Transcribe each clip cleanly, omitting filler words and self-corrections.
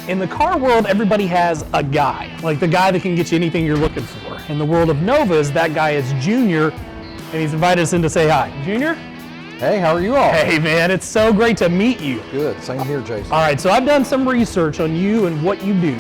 In the car world, everybody has a guy, like the guy that can get you anything you're looking for. In the world of Novas, that guy is Junior, and he's invited us in to say hi. Junior? Hey, how are you all? Hey man, it's so great to meet you. Good, same here, Jason. All right, so I've done some research on you and what you do.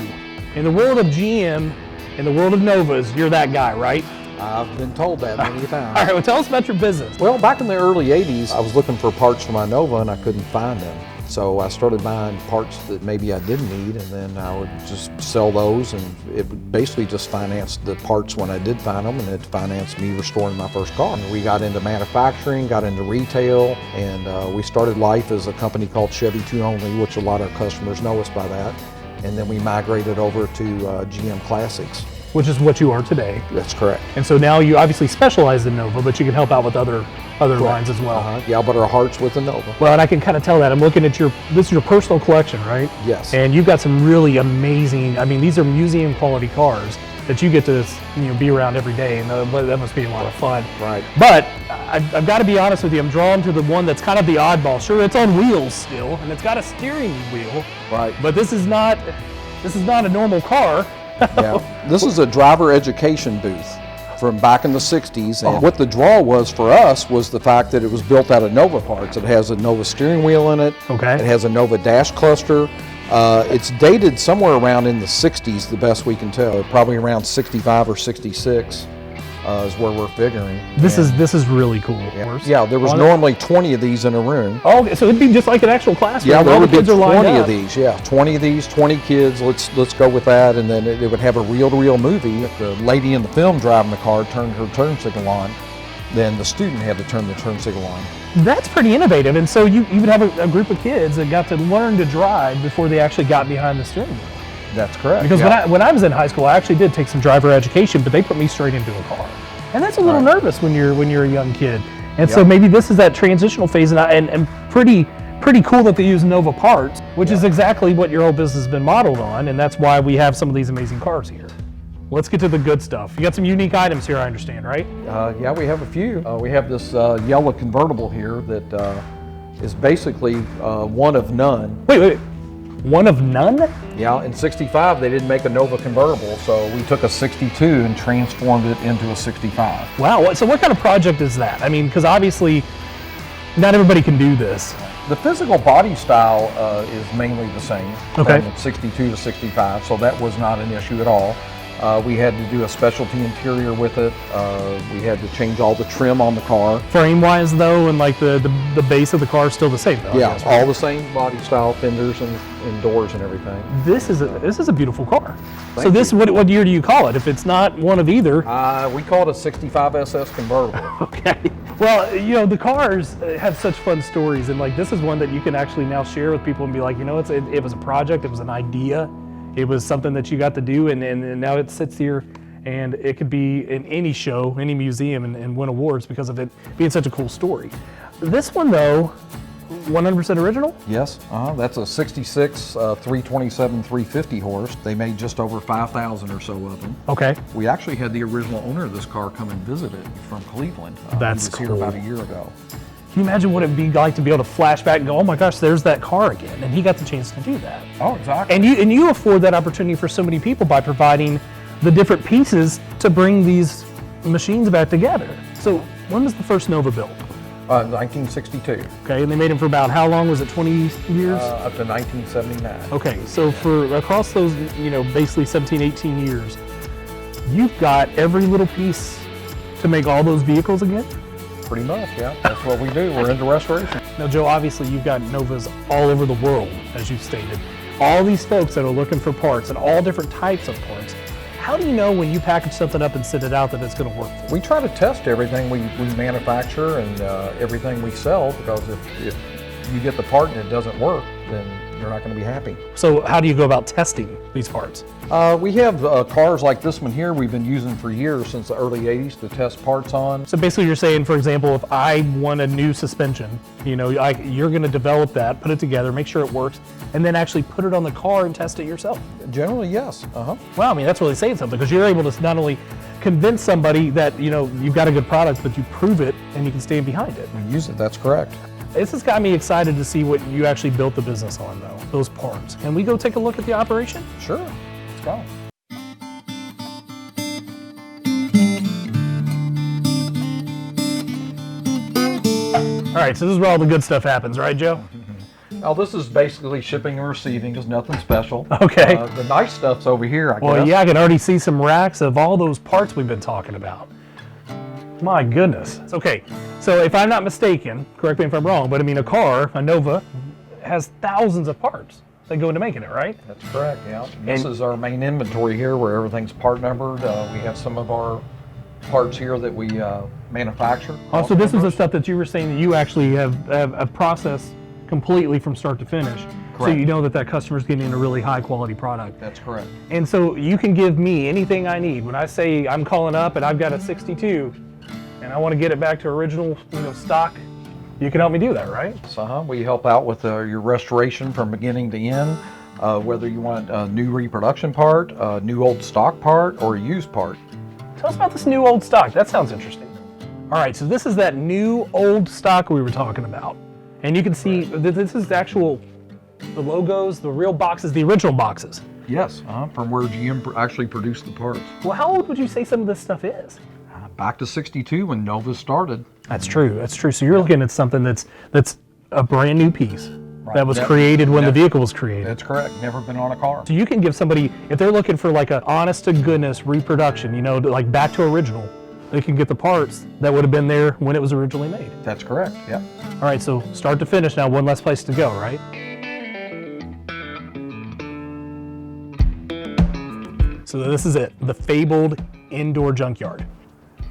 In the world of GM, in the world of Novas, you're that guy, right? I've been told that many times. All right, well tell us about your business. Well, back in the early 80s, I was looking for parts for my Nova and I couldn't find them. So I started buying parts that maybe I didn't need, and then I would just sell those, and it would basically just finance the parts when I did find them, and it financed me restoring my first car. And we got into manufacturing, got into retail, and we started life as a company called Chevy 2 Only, which a lot of customers know us by that. And then we migrated over to GM Classics. Which is what you are today. That's correct. And so now you obviously specialize in Nova, but you can help out with other lines as well. Yeah, but our heart's with the Nova. Well, and I can kind of tell that. I'm looking at this is your personal collection, right? Yes. And you've got some really amazing, I mean, these are museum quality cars that you get to be around every day, and that must be a lot of fun. Right. But I've got to be honest with you, I'm drawn to the one that's kind of the oddball. Sure, it's on wheels still, and it's got a steering wheel. Right. But this is not a normal car. Yeah, this is a driver education booth from back in the 60s, and what the draw was for us was the fact that it was built out of Nova parts. It has a Nova steering wheel in it. Okay. It has a Nova dash cluster. It's dated somewhere around in the 60s, the best we can tell. Probably around 65 or 66 is where we're figuring. This is really cool. Yeah, there was normally 20 of these in a room. Oh, okay, so it'd be just like an actual classroom. Yeah, there all would the be kids are lined 20 up. of these. Yeah, 20 of these, 20 kids. Let's go with that. And then it would have a reel-to-reel movie. If the lady in the film driving the car turned her turn signal on, then the student had to turn the turn signal on. That's pretty innovative. And so you would have a group of kids that got to learn to drive before they actually got behind the steering wheel. That's correct. Because when I was in high school, I actually did take some driver education, but they put me straight into a car. And that's a little nervous when you're a young kid. And so maybe this is that transitional phase, and pretty cool that they use Nova parts, which is exactly what your whole business has been modeled on, and that's why we have some of these amazing cars here. Let's get to the good stuff. You got some unique items here, I understand, right? Yeah, we have a few. We have this yellow convertible here that is basically one of none. Wait. One of none? Yeah, in 65 they didn't make a Nova convertible, so we took a 62 and transformed it into a 65. Wow, so what kind of project is that? I mean, because obviously not everybody can do this. The physical body style is mainly the same, Okay. from 62 to 65, so that was not an issue at all. We had to do a specialty interior with it. We had to change all the trim on the car. Frame-wise though, and like the base of the car is still the same though? Yeah, all the same body style, fenders and doors and everything. This is a beautiful car. Thank So this, what year do you call it? If it's not one of either. We call it a 65 SS convertible. Okay. Well, the cars have such fun stories, and like this is one that you can actually now share with people and be like, it was a project, it was an idea, it was something that you got to do, and now it sits here, and it could be in any show, any museum, and win awards because of it being such a cool story. This one though, 100% original? Yes, that's a 66 327 350 horse. They made just over 5,000 or so of them. Okay. We actually had the original owner of this car come and visit it from Cleveland. That's he was cool. here about a year ago. Can you imagine what it'd be like to be able to flash back and go, oh my gosh, there's that car again, and he got the chance to do that. Oh, exactly. And you afford that opportunity for so many people by providing the different pieces to bring these machines back together. So when was the first Nova built? 1962. Okay, and they made them for about how long? Was it 20 years? Up to 1979. Okay, so for across those, basically 17, 18 years, you've got every little piece to make all those vehicles again? Pretty much, yeah. That's what we do. We're into restoration. Now, Joe, obviously you've got Novas all over the world, as you've stated. All these folks that are looking for parts and all different types of parts. How do you know when you package something up and send it out that it's going to work for you? We try to test everything we manufacture and everything we sell, because if you get the part and it doesn't work, then you're not going to be happy. So how do you go about testing these parts? We have cars like this one here we've been using for years, since the early 80s, to test parts on. So basically you're saying, for example, if I want a new suspension, you're going to develop that, put it together, make sure it works, and then actually put it on the car and test it yourself. Generally, yes. Wow, I mean, that's really saying something, because you're able to not only convince somebody that, you've got a good product, but you prove it and you can stand behind it. We use it, that's correct. This has got me excited to see what you actually built the business on, though, those parts. Can we go take a look at the operation? Sure, let's go. All right, so this is where all the good stuff happens, right, Joe? Now this is basically shipping and receiving. There's nothing special. Okay. The nice stuff's over here, I guess. Well, yeah, I can already see some racks of all those parts we've been talking about. My goodness. Okay, so if I'm not mistaken, correct me if I'm wrong, but I mean a car, a Nova, has thousands of parts that go into making it, right? That's correct, yeah. This is our main inventory here where everything's part numbered. We have some of our parts here that we manufacture. Also, this is the stuff that you were saying that you actually have processed completely from start to finish. So Correct. you know that customer's getting a really high quality product. That's correct. And so you can give me anything I need. When I say I'm calling up and I've got a 62 and I want to get it back to original, stock, you can help me do that, right? So we help out with your restoration from beginning to end, whether you want a new reproduction part, a new old stock part, or a used part. Tell us about this new old stock. That sounds interesting. All right, so this is that new old stock we were talking about. And you can see that this is the logos, the real boxes, the original boxes. Yes, from where GM actually produced the parts. Well, how old would you say some of this stuff is? Back to 62 when Nova started. That's true. That's true. So you're looking at something that's a brand new piece that was created when the vehicle was created. That's correct. Never been on a car. So you can give somebody, if they're looking for like a honest to goodness reproduction, like back to original, they can get the parts that would have been there when it was originally made. That's correct. Yeah. All right, so start to finish now, one less place to go, right? So this is it, the fabled indoor junkyard.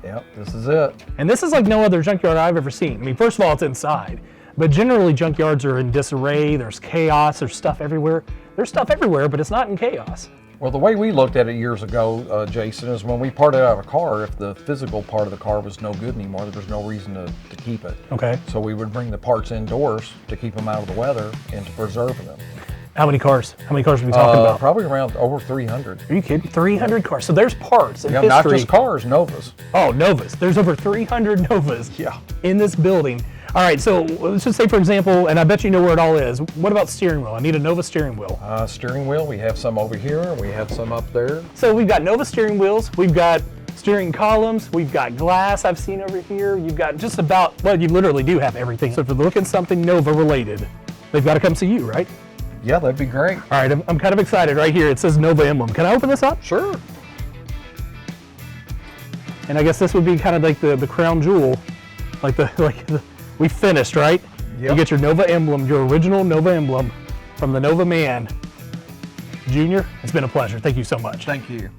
Yep, this is it. And this is like no other junkyard I've ever seen. I mean, first of all, it's inside, but generally junkyards are in disarray, there's chaos, there's stuff everywhere. There's stuff everywhere, but it's not in chaos. Well, the way we looked at it years ago, Jason, is when we parted out a car, if the physical part of the car was no good anymore, there was no reason to keep it. Okay. So we would bring the parts indoors to keep them out of the weather and to preserve them. How many cars? How many cars are we talking about? Probably around over 300. Are you kidding? 300 cars. So there's parts in Yeah, history. not just cars, Novas. Oh, Novas. There's over 300 Novas in this building. All right, so let's just say, for example, and I bet you know where it all is. What about steering wheel? I need a Nova steering wheel. Steering wheel, we have some over here. We have some up there. So we've got Nova steering wheels. We've got steering columns. We've got glass I've seen over here. You've got just about, well, you literally do have everything. So if you're looking something Nova related, they've got to come see you, right? Yeah, that'd be great. All right, I'm kind of excited. Right here, it says Nova emblem. Can I open this up? Sure. And I guess this would be kind of like the crown jewel, we finished, right? Yep. You get your Nova emblem, your original Nova emblem from the Nova man. Junior, it's been a pleasure. Thank you so much. Thank you.